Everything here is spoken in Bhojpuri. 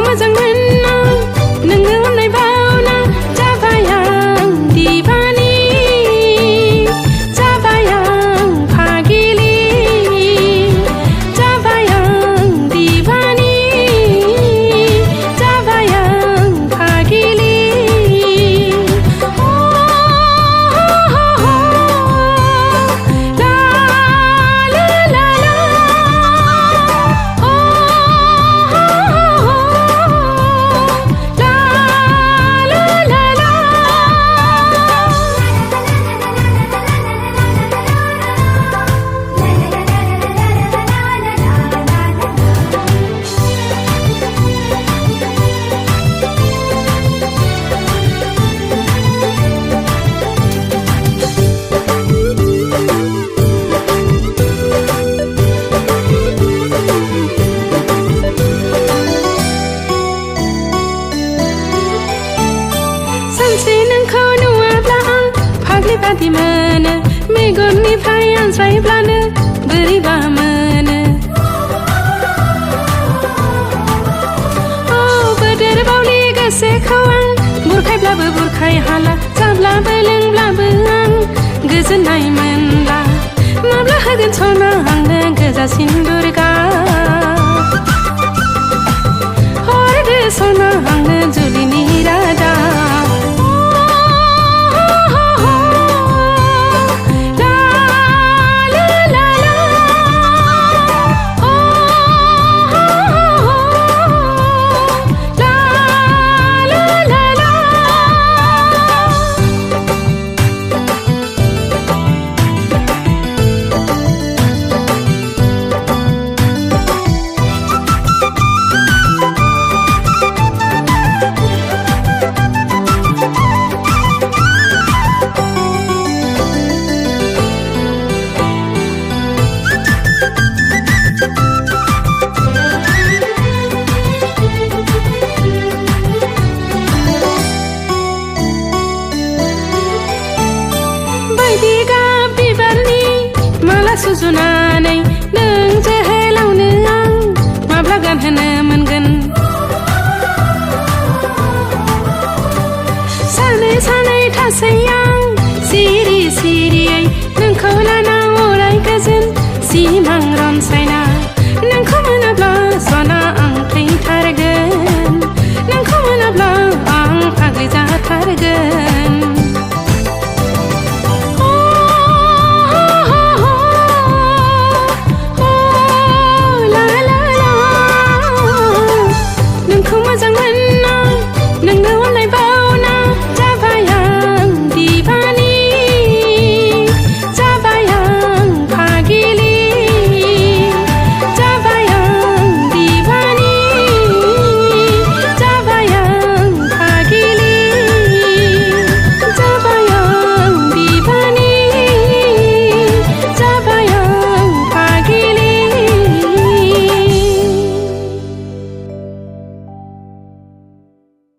मोजां मोनना नोङो अननाय बावना जाबाय आं दिबानि जाबाय आं फागिलि जाबाय आं दिबानि जाबाय आं फागिलि बादि मोनो मेगननिफ्राय आनज्रायब्लानो बोरैबा मोनो बोदोर बावलि गोसोखौ आं बुरखायब्लाबो बुरखाय हाला जाब्लाबो लोंब्लाबो आं गोजोननाय मोनला माब्ला होगोन सना आंनो गोजा सिन्दुर गाब हरदो सना आंनो जुलिनि रादाब सुजुनानै नों जोहोलावनो आं माब्ला गानहोनो मोनगोन सानै सानै थासै आं सिरि सिरियै नोंखौ लाना अराय गोजोन सिमां